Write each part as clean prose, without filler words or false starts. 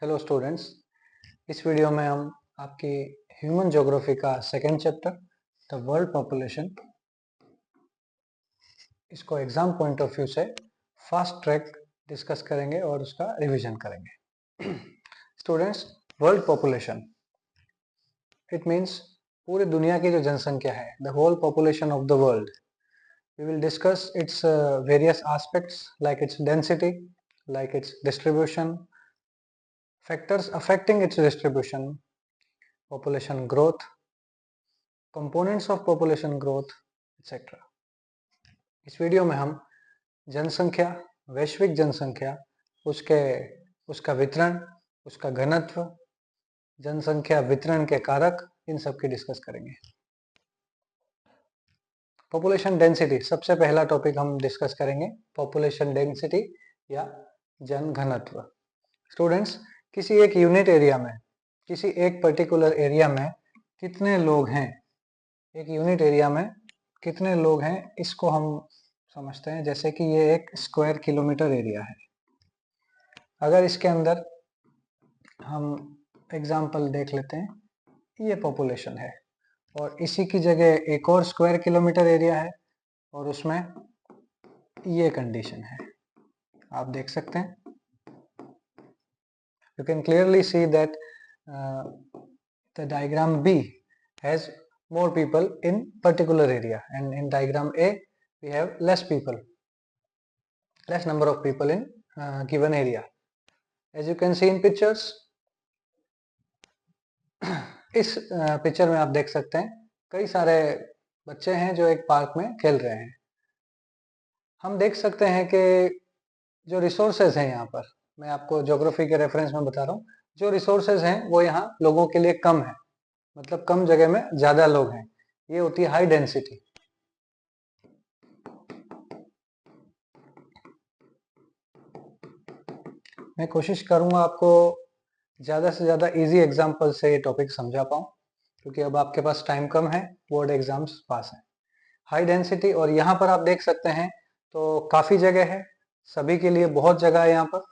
Hello students, इस video में हम आपकी ह्यूमन ज्योग्राफी का second chapter the world population इसको एग्जाम पॉइंट ऑफ व्यू से फास्ट ट्रैक डिस्कस करेंगे और उसका रिवीजन करेंगे। Students, world population it means पूरी दुनिया की जो जनसंख्या है, the whole population of the world. We will discuss its various aspects like its density, like its distribution, factors affecting its distribution, population growth, components of population growth, etc. इस video में हम जनसंख्या, वैश्विक जनसंख्या, उसका वितरण, उसका घनत्व, जनसंख्या वितरण के कारक, इन सब की डिस्कस करेंगे। पॉपुलेशन डेंसिटी सबसे पहला टॉपिक हम डिस्कस करेंगे, पॉपुलेशन डेंसिटी या जन घनत्व। स्टूडेंट्स, किसी एक यूनिट एरिया में, किसी एक पर्टिकुलर एरिया में कितने लोग हैं, एक यूनिट एरिया में कितने लोग हैं, इसको हम समझते हैं जैसे कि ये एक स्क्वायर किलोमीटर एरिया है। अगर इसके अंदर हम एग्जांपल देख लेते हैं, ये पॉपुलेशन है और इसी की जगह एक और स्क्वायर किलोमीटर एरिया है और उसमें ये कंडीशन है। आप देख सकते हैं, you can clearly see that the diagram B has more people in particular area, and in diagram A we have less number of people in given area. As you can see in pictures, इस picture में आप देख सकते हैं कई सारे बच्चे हैं जो एक पार्क में खेल रहे हैं। हम देख सकते हैं कि जो रिसोर्सेज हैं, यहाँ पर मैं आपको ज्योग्राफी के रेफरेंस में बता रहा हूँ, जो रिसोर्सेज हैं वो यहाँ लोगों के लिए कम है, मतलब कम जगह में ज्यादा लोग हैं। ये होती है हाई डेंसिटी। मैं कोशिश करूंगा आपको ज्यादा से ज्यादा इजी एग्जांपल से ये टॉपिक समझा पाऊं, क्योंकि अब आपके पास टाइम कम है, बोर्ड एग्जाम्स पास है। हाई डेंसिटी, और यहाँ पर आप देख सकते हैं तो काफी जगह है, सभी के लिए बहुत जगह है यहाँ पर,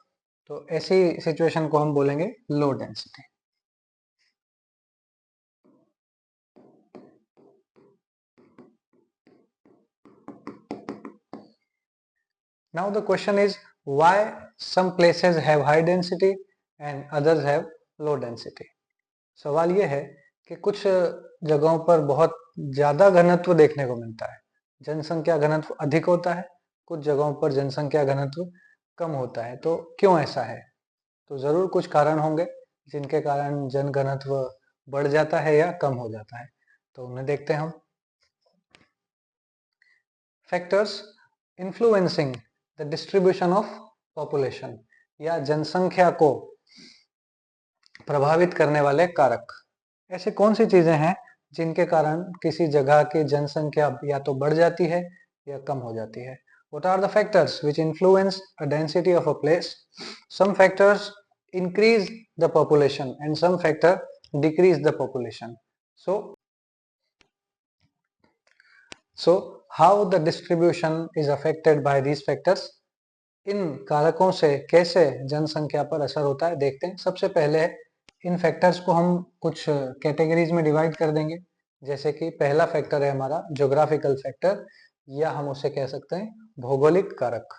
तो ऐसी सिचुएशन को हम बोलेंगे low density. Now the question is why some places have high density and others have low density. सवाल ये है कि कुछ जगहों पर बहुत ज्यादा घनत्व देखने को मिलता है, जनसंख्या घनत्व अधिक होता है, कुछ जगहों पर जनसंख्या घनत्व कम होता है। तो क्यों ऐसा है? तो जरूर कुछ कारण होंगे जिनके कारण जन घनत्व बढ़ जाता है या कम हो जाता है, तो उन्हें देखते हैं हम। Factors influencing the distribution of population, या जनसंख्या को प्रभावित करने वाले कारक। ऐसी कौन सी चीजें हैं जिनके कारण किसी जगह की जनसंख्या या तो बढ़ जाती है या कम हो जाती है? What are the factors which influence a density of a place? Some factors increase the population and some factor decrease the population. So how the distribution is affected by these factors? इन कारकों से कैसे जनसंख्या पर असर होता है देखते हैं। सबसे पहले इन फैक्टर्स को हम कुछ कैटेगरीज में डिवाइड कर देंगे, जैसे कि पहला फैक्टर है हमारा ज्योग्राफिकल फैक्टर, या हम उसे कह सकते हैं भौगोलिक कारक।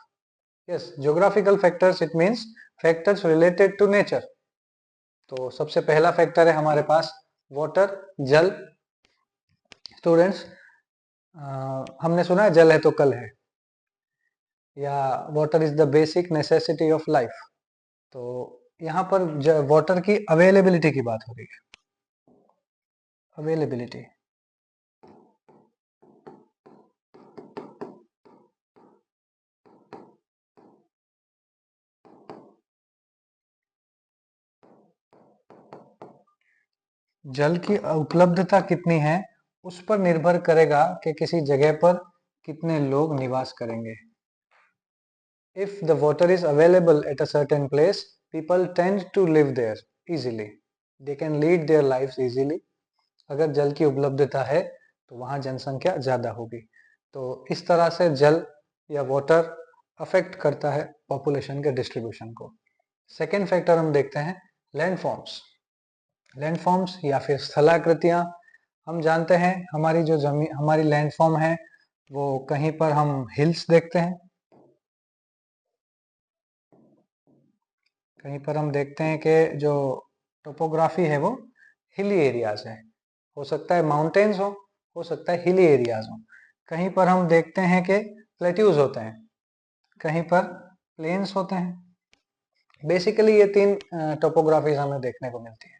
Yes, geographical factors it means factors related to nature. तो सबसे पहला फैक्टर है हमारे पास वाटर, जल। स्टूडेंट्स, हमने सुना है जल है तो कल है, या water is the basic necessity of life. तो यहाँ पर वाटर की अवेलेबिलिटी की बात हो रही है। अवेलेबिलिटी, जल की उपलब्धता कितनी है उस पर निर्भर करेगा कि किसी जगह पर कितने लोग निवास करेंगे। If the water is available at a certain place, people tend to live there easily. They can lead their lives easily. अगर जल की उपलब्धता है तो वहां जनसंख्या ज्यादा होगी। तो इस तरह से जल या वाटर अफेक्ट करता है पॉपुलेशन के डिस्ट्रीब्यूशन को। सेकेंड फैक्टर हम देखते हैं लैंडफॉर्म्स, लैंडफॉर्म्स या फिर स्थलाकृतियां, हम जानते हैं हमारी जो जमीन, हमारी लैंडफॉर्म है वो कहीं पर हम हिल्स देखते हैं, कहीं पर हम देखते हैं कि जो टोपोग्राफी है वो हिली एरियाज है, हो सकता है माउंटेन्स हो सकता है हिली एरियाज हो। कहीं पर हम देखते हैं कि प्लेट्यूज होते हैं, कहीं पर प्लेन्स होते हैं। बेसिकली ये तीन टोपोग्राफीज हमें देखने को मिलती है।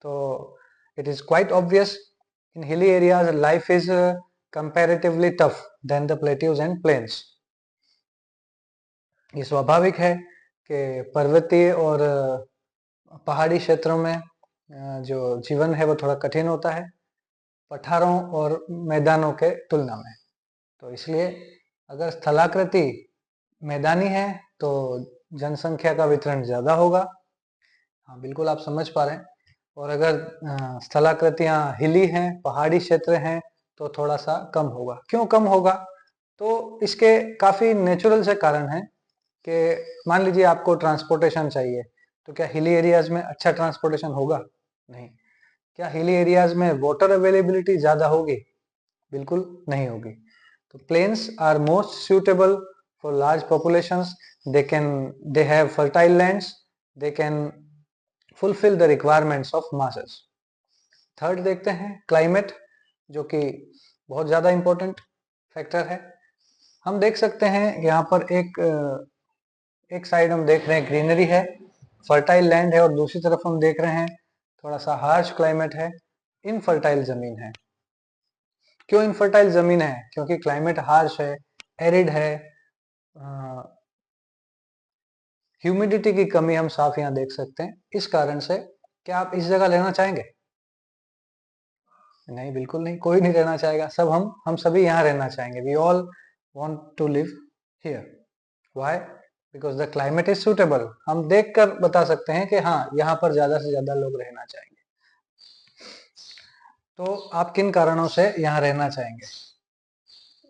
तो it is quite obvious in hilly areas life is comparatively tough than the plateaus and plains. ये स्वाभाविक है कि पर्वतीय और पहाड़ी क्षेत्रों में जो जीवन है वो थोड़ा कठिन होता है पठारों और मैदानों के तुलना में। तो इसलिए अगर स्थलाकृति मैदानी है तो जनसंख्या का वितरण ज्यादा होगा। हाँ बिल्कुल आप समझ पा रहे हैं। और अगर स्थलाकृतियां हिली हैं, पहाड़ी क्षेत्र हैं, तो थोड़ा सा कम होगा। क्यों कम होगा? तो इसके काफी नेचुरल से कारण हैं कि मान लीजिए आपको ट्रांसपोर्टेशन चाहिए, तो क्या हिली एरियाज में अच्छा ट्रांसपोर्टेशन होगा? नहीं। क्या हिली एरियाज में वाटर अवेलेबिलिटी ज्यादा होगी? बिल्कुल नहीं होगी। तो plains are most suitable for large populations. They have fertile lands. They can fulfill the requirements of masses. Third देखते हैं क्लाइमेट, जो कि बहुत ज्यादा इंपॉर्टेंट फैक्टर है। हम देख सकते हैं यहाँ पर एक साइड हम देख रहे हैं ग्रीनरी है, फर्टाइल लैंड है, और दूसरी तरफ हम देख रहे हैं थोड़ा सा हार्श क्लाइमेट है, इनफर्टाइल जमीन है। क्यों इनफर्टाइल जमीन है? क्योंकि क्लाइमेट हार्श है, एरिड है, ह्यूमिडिटी की कमी हम साफ यहाँ देख सकते हैं। इस कारण से क्या आप इस जगह रहना चाहेंगे? नहीं, बिल्कुल नहीं, कोई नहीं रहना चाहेगा। सब हम सभी यहाँ रहना चाहेंगे। We all want to live here. Why? Because the climate is suitable. हम देख कर बता सकते हैं कि हाँ यहाँ पर ज्यादा से ज्यादा लोग रहना चाहेंगे। तो आप किन कारणों से यहाँ रहना चाहेंगे?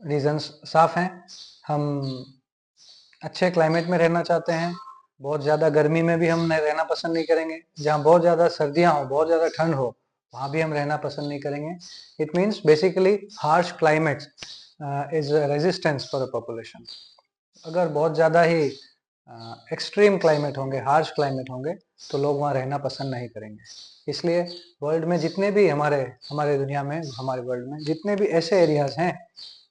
रीजंस साफ हैं। हम अच्छे क्लाइमेट में रहना चाहते हैं, बहुत ज़्यादा गर्मी में भी हम रहना पसंद नहीं करेंगे, जहाँ बहुत ज़्यादा सर्दियाँ हो, बहुत ज़्यादा ठंड हो, वहाँ भी हम रहना पसंद नहीं करेंगे। It means basically harsh climate is resistance for a population. अगर बहुत ज़्यादा ही एक्सट्रीम क्लाइमेट होंगे, हार्श क्लाइमेट होंगे, तो लोग वहाँ रहना पसंद नहीं करेंगे। इसलिए वर्ल्ड में जितने भी हमारे दुनिया में, हमारे वर्ल्ड में जितने भी ऐसे एरियाज हैं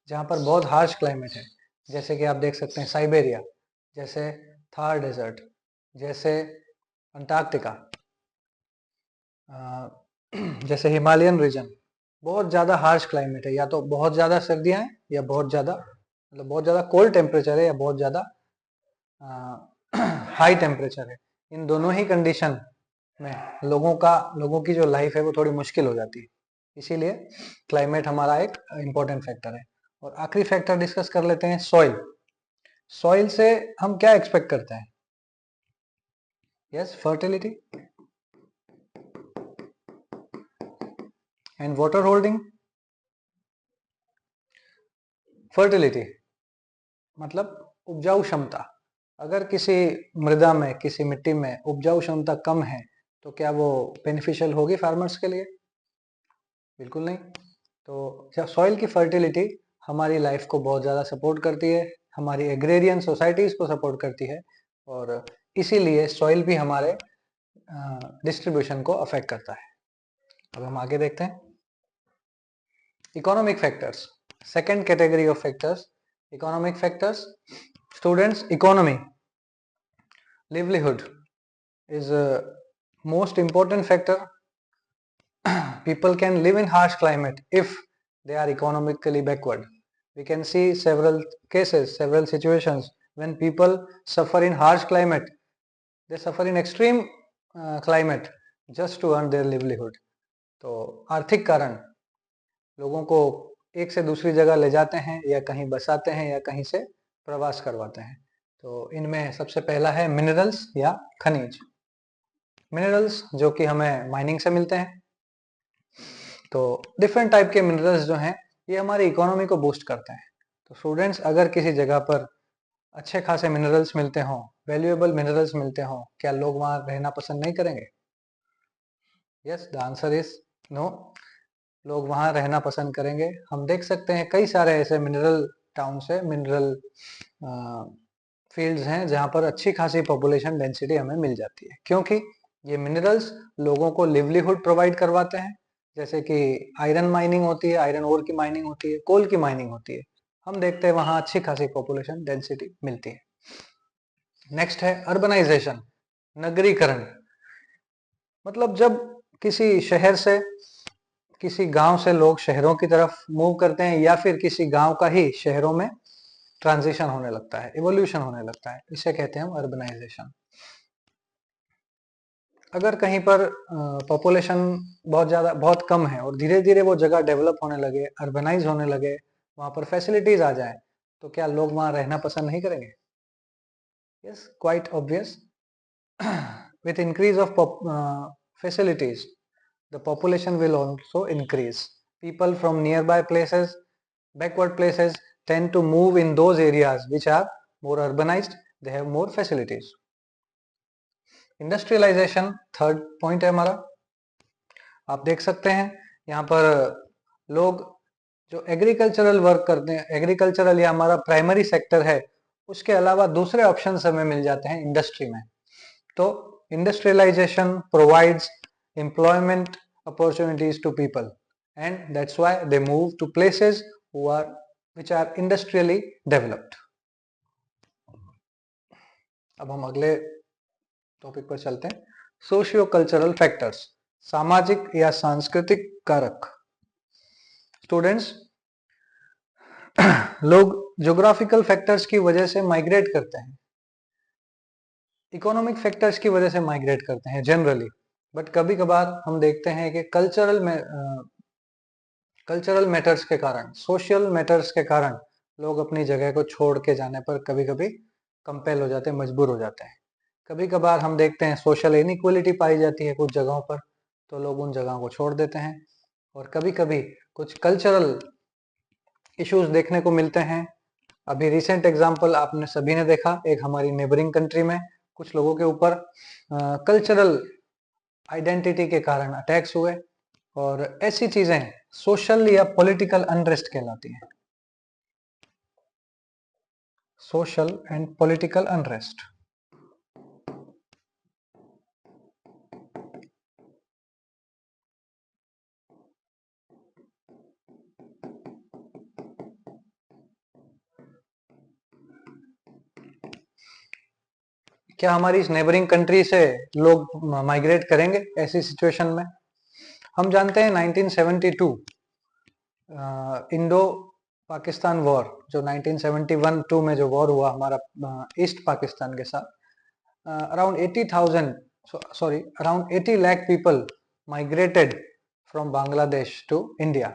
जहाँ पर बहुत हार्श क्लाइमेट है, जैसे कि आप देख सकते हैं साइबेरिया, जैसे थार डेजर्ट, जैसे अंटार्कटिका, जैसे हिमालयन रीजन, बहुत ज़्यादा हार्श क्लाइमेट है। या तो बहुत ज़्यादा सर्दियाँ हैं, या बहुत ज़्यादा बहुत ज़्यादा कोल्ड टेम्परेचर है, या बहुत ज़्यादा हाई टेम्परेचर है। इन दोनों ही कंडीशन में लोगों की जो लाइफ है वो थोड़ी मुश्किल हो जाती है। इसीलिए क्लाइमेट हमारा एक इम्पोर्टेंट फैक्टर है। और आखिरी फैक्टर डिस्कस कर लेते हैं, सॉइल। सॉइल से हम क्या एक्सपेक्ट करते हैं? Yes, fertility and water holding. Fertility मतलब उपजाऊ क्षमता। अगर किसी मृदा में, किसी मिट्टी में उपजाऊ क्षमता कम है, तो क्या वो बेनिफिशियल होगी फार्मर्स के लिए? बिल्कुल नहीं। तो जब सॉइल की फर्टिलिटी हमारी लाइफ को बहुत ज़्यादा सपोर्ट करती है, हमारी एग्रेरियन सोसाइटीज़ को सपोर्ट करती है, और इसीलिए सॉइल भी हमारे डिस्ट्रीब्यूशन को अफेक्ट करता है। अब हम आगे देखते हैं economic factors. Second category of factors, economic factors. Students, economy, livelihood is a most important factor. People can live in harsh climate if they are economically backward. We can see several cases, several situations when people suffer in harsh climate. They suffer in extreme climate just to earn their livelihood. तो आर्थिक कारण लोगों को एक से दूसरी जगह ले जाते हैं, या कहीं बसाते हैं, या कहीं से प्रवास करवाते हैं। तो इनमें सबसे पहला है मिनरल्स या खनिज। मिनरल्स जो कि हमें माइनिंग से मिलते हैं। तो डिफरेंट टाइप के मिनरल्स जो हैं ये हमारी इकोनॉमी को बूस्ट करते हैं। तो स्टूडेंट्स, अगर किसी जगह पर अच्छे खासे मिनरल्स मिलते हों, वैल्यूएबल मिनरल्स मिलते हों, क्या लोग वहाँ रहना पसंद नहीं करेंगे? Yes, the answer is no. लोग वहां रहना पसंद करेंगे। हम देख सकते हैं कई सारे ऐसे मिनरल टाउन्स है, मिनरल फील्ड्स हैं जहां पर अच्छी खासी पॉपुलेशन डेंसिटी हमें मिल जाती है, क्योंकि ये मिनरल्स लोगों को लिवलीहुड प्रोवाइड करवाते हैं। जैसे कि आयरन माइनिंग होती है, आयरन ओर की माइनिंग होती है, कोल की माइनिंग होती है। हम देखते हैं वहां अच्छी खासी पॉपुलेशन डेंसिटी मिलती है। नेक्स्ट है अर्बनाइजेशन, नगरीकरण। मतलब जब किसी शहर से, किसी गांव से लोग शहरों की तरफ मूव करते हैं, या फिर किसी गांव का ही शहरों में ट्रांजिशन होने लगता है, इवोल्यूशन होने लगता है, इसे कहते हैं हम अर्बनाइजेशन। अगर कहीं पर पॉपुलेशन बहुत ज्यादा, बहुत कम है और धीरे धीरे वो जगह डेवलप होने लगे, अर्बनाइज होने लगे, वहां पर फैसिलिटीज आ जाए, तो क्या लोग वहां रहना पसंद नहीं करेंगे? Yes, quite obvious. With increase of facilities, the population will also increase. People from nearby places, backward places, tend to move in those areas which are more urbanized. They have more facilities. Industrialisation third point है हमारा। आप देख सकते हैं यहाँ पर लोग जो एग्रीकल्चरल वर्क करते हैं, एग्रीकल्चरल या हमारा प्राइमरी सेक्टर है, उसके अलावा दूसरे ऑप्शंस हमें मिल जाते हैं इंडस्ट्री में। तो industrialisation provides employment opportunities to people, and that's why they move to places which are industrially developed. अब हम अगले टॉपिक पर चलते हैं, सोशियो कल्चरल फैक्टर्स, सामाजिक या सांस्कृतिक कारक। स्टूडेंट्स, लोग ज्योग्राफिकल फैक्टर्स की वजह से माइग्रेट करते हैं, इकोनॉमिक फैक्टर्स की वजह से माइग्रेट करते हैं जनरली, बट कभी कभार हम देखते हैं कि कल्चरल मैटर्स के कारण, सोशल मैटर्स के कारण लोग अपनी जगह को छोड़ के जाने पर कभी कभी कंपेल हो जाते हैं, मजबूर हो जाते हैं। कभी कभार हम देखते हैं सोशल इनइक्वलिटी पाई जाती है कुछ जगहों पर, तो लोग उन जगहों को छोड़ देते हैं। और कभी कभी कुछ कल्चरल इश्यूज देखने को मिलते हैं। अभी रिसेंट एग्जांपल आपने सभी ने देखा, एक हमारी नेबरिंग कंट्री में कुछ लोगों के ऊपर कल्चरल आइडेंटिटी के कारण अटैक्स हुए, और ऐसी चीजें सोशल या पॉलिटिकल अनरेस्ट कहलाती हैं। Social and political unrest. क्या हमारी इस नेबरिंग कंट्री से लोग माइग्रेट करेंगे ऐसी सिचुएशन में? हम जानते हैं 1972 इंडो पाकिस्तान वॉर, जो 1971-2 में जो वॉर हुआ हमारा ईस्ट पाकिस्तान के साथ, around 80 lakh people migrated from Bangladesh to India.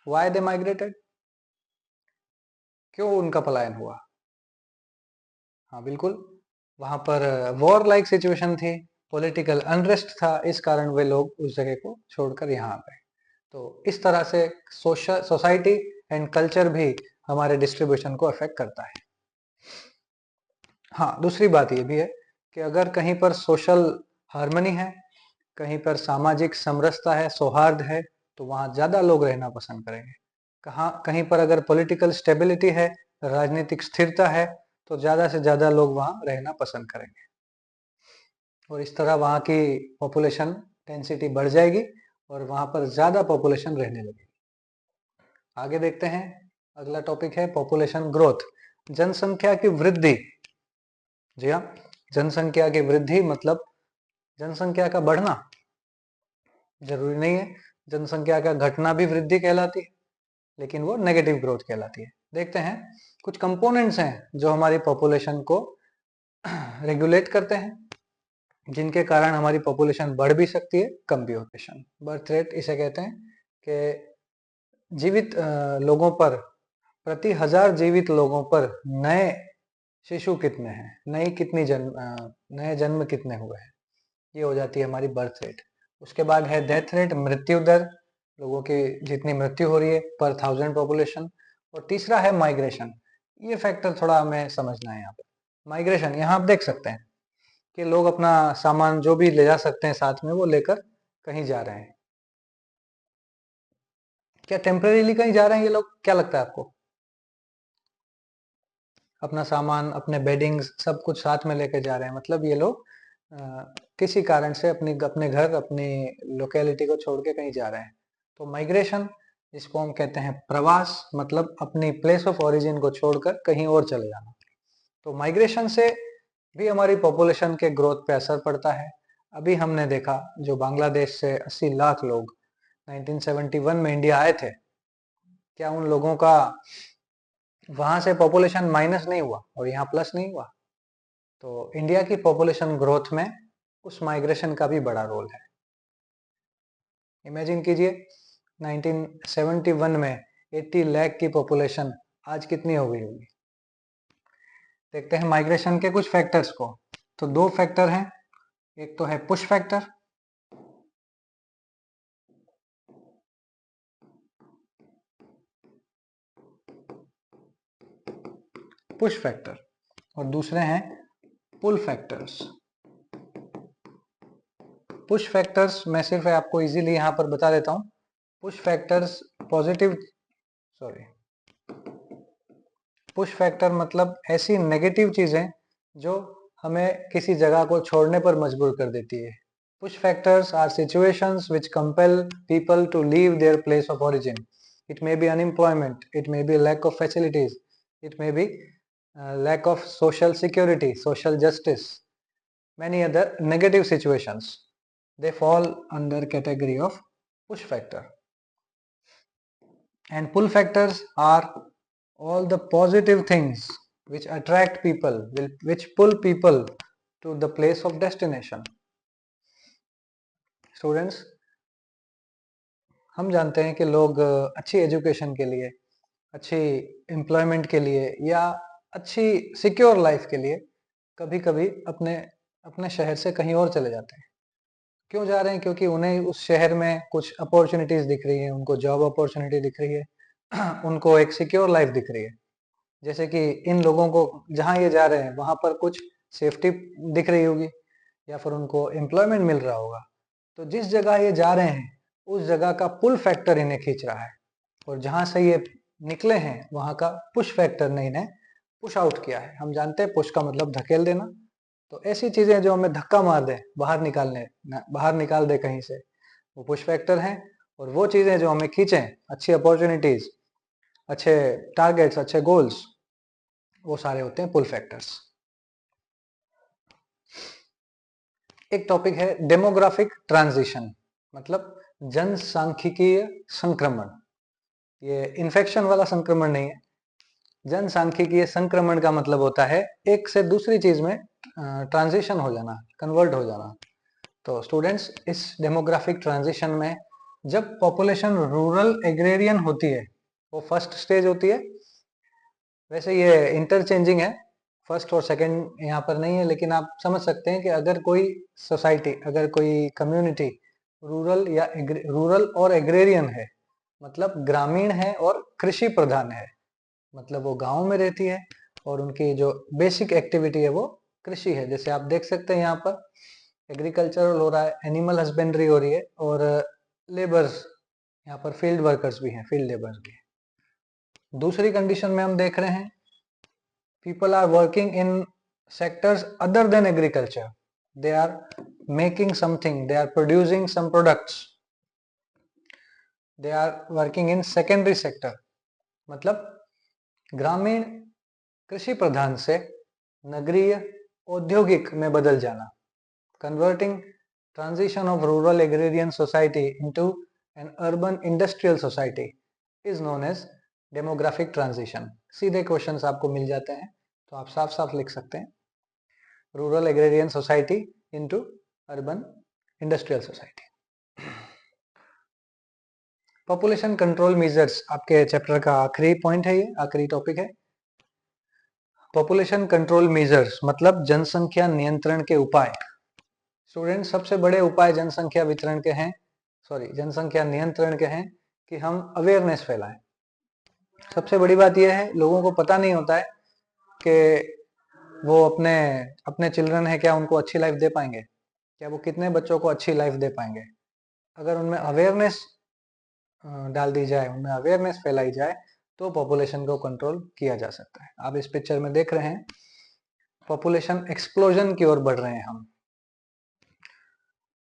Why they migrated? क्यों उनका पलायन हुआ? हाँ बिल्कुल, वहां पर वॉर लाइक सिचुएशन थी, पॉलिटिकल अनरेस्ट था, इस कारण वे लोग उस जगह को छोड़कर यहाँ आ गए। तो इस तरह से सोसाइटी एंड कल्चर भी हमारे डिस्ट्रीब्यूशन को अफेक्ट करता है। हाँ, दूसरी बात ये भी है कि अगर कहीं पर सोशल हार्मनी है, कहीं पर सामाजिक समरसता है, सौहार्द है, तो वहां ज्यादा लोग रहना पसंद करेंगे। कहीं पर अगर पॉलिटिकल स्टेबिलिटी है, राजनीतिक स्थिरता है, तो ज्यादा से ज्यादा लोग वहां रहना पसंद करेंगे, और इस तरह वहां की पॉपुलेशन डेंसिटी बढ़ जाएगी और वहां पर ज्यादा पॉपुलेशन रहने लगेगी। आगे देखते हैं, अगला टॉपिक है पॉपुलेशन ग्रोथ, जनसंख्या की वृद्धि। जी हाँ, जनसंख्या की वृद्धि मतलब जनसंख्या का बढ़ना, जरूरी नहीं है। जनसंख्या का घटना भी वृद्धि कहलाती है, लेकिन वो नेगेटिव ग्रोथ कहलाती है। देखते हैं, कुछ कंपोनेंट्स हैं जो हमारी पॉपुलेशन को रेगुलेट करते हैं, जिनके कारण हमारी पॉपुलेशन बढ़ भी सकती है, कम भी होती है। बर्थ रेट इसे कहते हैं कि जीवित लोगों पर, प्रति 1000 जीवित लोगों पर नए शिशु कितने हैं, नए जन्म कितने हुए हैं, ये हो जाती है हमारी बर्थ रेट। उसके बाद है डेथ रेट, मृत्यु दर, लोगों की जितनी मृत्यु हो रही है पर 1000 पॉपुलेशन। और तीसरा है माइग्रेशन। ये फैक्टर थोड़ा हमें समझना है यहाँ पे। माइग्रेशन, यहाँ आप देख सकते हैं कि लोग अपना सामान जो भी ले जा सकते हैं साथ में, वो लेकर कहीं जा रहे हैं। क्या टेम्परेरीली कहीं जा रहे हैं ये लोग? क्या लगता है आपको? अपना सामान, अपने बेडिंग्स, सब कुछ साथ में लेके जा रहे हैं, मतलब ये लोग किसी कारण से अपने घर, अपनी लोकेलिटी को छोड़ के कहीं जा रहे हैं। तो माइग्रेशन, जिसको हम कहते हैं प्रवास, मतलब अपनी प्लेस ऑफ ओरिजिन को छोड़कर कहीं और चले जाना। तो माइग्रेशन से भी हमारी पॉपुलेशन के ग्रोथ पे असर पड़ता है। अभी हमने देखा जो बांग्लादेश से 80 लाख लोग 1971 में इंडिया आए थे, क्या उन लोगों का वहां से पॉपुलेशन माइनस नहीं हुआ और यहाँ प्लस नहीं हुआ? तो इंडिया की पॉपुलेशन ग्रोथ में उस माइग्रेशन का भी बड़ा रोल है। इमेजिन कीजिए 1971 में 80 लाख की पॉपुलेशन आज कितनी हो गई होगी। देखते हैं माइग्रेशन के कुछ फैक्टर्स को। तो दो फैक्टर हैं, एक तो है पुश फैक्टर, पुश फैक्टर, और दूसरे हैं पुल फैक्टर्स। पुश फैक्टर्स मैं सिर्फ आपको इजीली यहां पर बता देता हूं। Push factors positive, sorry, push factor मतलब ऐसी नेगेटिव चीजें जो हमें किसी जगह को छोड़ने पर मजबूर कर देती है। Push factors are situations which compel people to leave their place of origin. It may be unemployment, it may be lack of facilities, it may be lack of social security, social justice, many other negative situations. They fall under category of push factor. And pull factors are all the positive things which attract people, which pull people to the place of destination. Students, हम जानते हैं कि लोग अच्छी education के लिए, अच्छी employment के लिए या अच्छी सिक्योर लाइफ के लिए कभी कभी अपने अपने शहर से कहीं और चले जाते हैं। क्यों जा रहे हैं? क्योंकि उन्हें उस शहर में कुछ अपॉर्चुनिटीज दिख रही है, उनको जॉब अपॉर्चुनिटी दिख रही है उनको एक सिक्योर लाइफ दिख रही है। जैसे कि इन लोगों को जहाँ ये जा रहे हैं वहां पर कुछ सेफ्टी दिख रही होगी या फिर उनको एम्प्लॉयमेंट मिल रहा होगा। तो जिस जगह ये जा रहे हैं उस जगह का पुल फैक्टर इन्हें खींच रहा है, और जहां से ये निकले हैं वहां का पुश फैक्टर ने इन्हें पुश आउट किया है। हम जानते हैं पुश का मतलब धकेल देना। तो ऐसी चीजें जो हमें धक्का मार दे, बाहर निकाल दे कहीं से, वो पुश फैक्टर हैं। और वो चीजें जो हमें खींचें, अच्छी अपॉर्चुनिटीज, अच्छे टारगेट्स, अच्छे गोल्स, वो सारे होते हैं पुल फैक्टर्स। एक टॉपिक है डेमोग्राफिक ट्रांजिशन, मतलब जनसांख्यिकीय संक्रमण। ये इन्फेक्शन वाला संक्रमण नहीं है। जनसांख्यिकीय संक्रमण का मतलब होता है एक से दूसरी चीज में ट्रांजिशन हो जाना, कन्वर्ट हो जाना। तो स्टूडेंट्स, इस डेमोग्राफिक ट्रांजिशन में जब पॉपुलेशन रूरल एग्रेरियन होती है, वो फर्स्ट स्टेज होती है। वैसे ये इंटरचेंजिंग है, फर्स्ट और सेकंड यहाँ पर नहीं है, लेकिन आप समझ सकते हैं कि अगर कोई सोसाइटी, अगर कोई कम्युनिटी रूरल और एग्रेरियन है, मतलब ग्रामीण है और कृषि प्रधान है, मतलब वो गांव में रहती है और उनकी जो बेसिक एक्टिविटी है वो कृषि है। जैसे आप देख सकते हैं यहाँ पर एग्रीकल्चरल हो रहा है, एनिमल हस्बेंड्री हो रही है, और लेबर्स, यहाँ पर फील्ड वर्कर्स भी हैं, फील्ड लेबर्स भी हैं। दूसरी कंडीशन में हम देख रहे हैं people are working in sectors other than agriculture. They are making something, they are producing some products, they are working in secondary sector. मतलब ग्रामीण कृषि प्रधान से नगरीय औद्योगिक में बदल जाना। Converting transition of rural agrarian society into an urban industrial society is known as demographic transition. सीधे क्वेश्चंस आपको मिल जाते हैं तो आप साफ साफ लिख सकते हैं rural agrarian society into urban industrial society. Population control measures आपके चैप्टर का आखिरी पॉइंट है, ये आखिरी टॉपिक है। पॉपुलेशन कंट्रोल मेजर्स मतलब जनसंख्या नियंत्रण के उपाय। स्टूडेंट, सबसे बड़े उपाय जनसंख्या वितरण के हैं, जनसंख्या नियंत्रण के हैं कि हम अवेयरनेस फैलाएं। सबसे बड़ी बात यह है, लोगों को पता नहीं होता है कि वो अपने अपने चिल्ड्रन है, क्या उनको अच्छी लाइफ दे पाएंगे, क्या वो कितने बच्चों को अच्छी लाइफ दे पाएंगे। अगर उनमें अवेयरनेस डाल दी जाए, उनमें अवेयरनेस फैलाई जाए, तो पॉपुलेशन को कंट्रोल किया जा सकता है। आप इस पिक्चर में देख रहे हैं पॉपुलेशन एक्सप्लोजन की ओर बढ़ रहे हैं हम।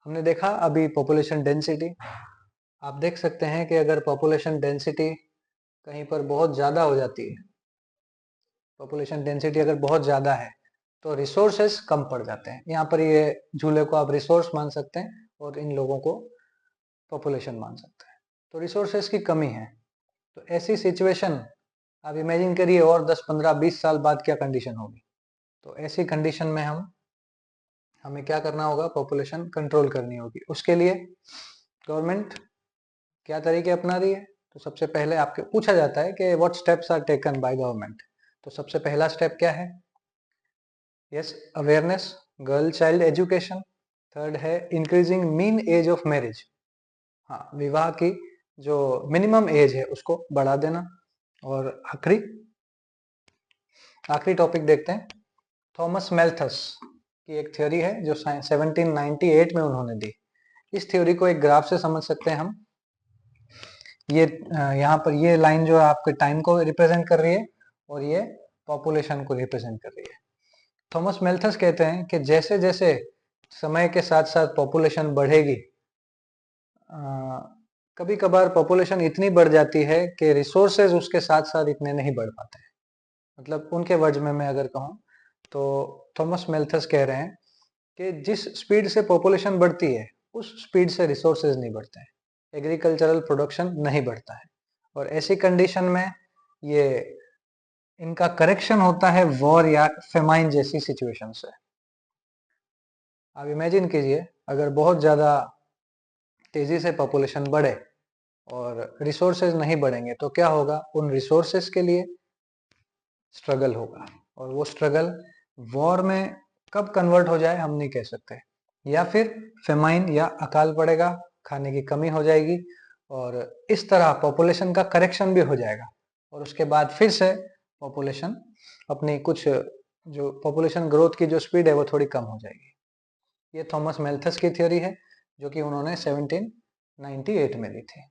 हमने देखा अभी पॉपुलेशन डेंसिटी। आप देख सकते हैं कि अगर पॉपुलेशन डेंसिटी कहीं पर बहुत ज़्यादा हो जाती है, पॉपुलेशन डेंसिटी अगर बहुत ज़्यादा है, तो रिसोर्सेस कम पड़ जाते हैं। यहाँ पर ये झूले को आप रिसोर्स मान सकते हैं और इन लोगों को पॉपुलेशन मान सकते हैं। तो रिसोर्सेस की कमी है, तो ऐसी सिचुएशन आप इमेजिन करिए और 10, 15, 20 साल बाद क्या कंडीशन होगी। तो ऐसी कंडीशन में हमें क्या करना होगा, पॉपुलेशन कंट्रोल करनी होगी। उसके लिए गवर्नमेंट क्या तरीके अपना रही है, तो सबसे पहले आपके पूछा जाता है कि what steps are taken by government. तो सबसे पहला स्टेप क्या है, yes, awareness, girl child education. Third है increasing mean age of marriage, हाँ, विवाह की जो मिनिमम एज है उसको बढ़ा देना। और आखिरी टॉपिक देखते हैं, थॉमस मैल्थस की एक थ्योरी है जो 1798 में उन्होंने दी। इस थ्योरी को एक ग्राफ से समझ सकते हैं हम। ये यहाँ पर ये लाइन जो है आपके टाइम को रिप्रेजेंट कर रही है और ये पॉपुलेशन को रिप्रेजेंट कर रही है। थॉमस मैल्थस कहते हैं कि जैसे जैसे समय के साथ साथ पॉपुलेशन बढ़ेगी, कभी कभार पॉपुलेशन इतनी बढ़ जाती है कि रिसोर्सेज उसके साथ साथ इतने नहीं बढ़ पाते हैं। मतलब उनके वर्ड्स में मैं अगर कहूँ तो थॉमस मैल्थस कह रहे हैं कि जिस स्पीड से पॉपुलेशन बढ़ती है उस स्पीड से रिसोर्सेज नहीं बढ़ते हैं, एग्रीकल्चरल प्रोडक्शन नहीं बढ़ता है। और ऐसी कंडीशन में ये इनका करेक्शन होता है वॉर या फेमाइन जैसी सिचुएशन से। आप इमेजिन कीजिए अगर बहुत ज़्यादा तेज़ी से पॉपुलेशन बढ़े और रिसोर्सेज नहीं बढ़ेंगे तो क्या होगा, उन रिसोर्सेज के लिए स्ट्रगल होगा और वो स्ट्रगल वॉर में कब कन्वर्ट हो जाए हम नहीं कह सकते, या फिर फेमाइन या अकाल पड़ेगा, खाने की कमी हो जाएगी और इस तरह पॉपुलेशन का करेक्शन भी हो जाएगा और उसके बाद फिर से पॉपुलेशन अपनी कुछ जो पॉपुलेशन ग्रोथ की जो स्पीड है वो थोड़ी कम हो जाएगी। ये थॉमस मैल्थस की थ्योरी है जो कि उन्होंने 1798 में दी थी।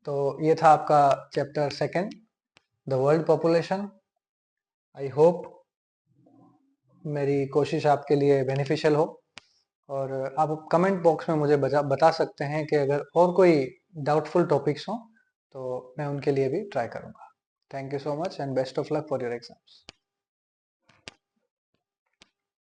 तो ये था आपका chapter 2, the world population. I hope मेरी कोशिश आपके लिए बेनिफिशियल हो और आप कमेंट बॉक्स में मुझे बता सकते हैं कि अगर और कोई डाउटफुल टॉपिक्स हों तो मैं उनके लिए भी ट्राई करूँगा। Thank you so much and best of luck for your exams.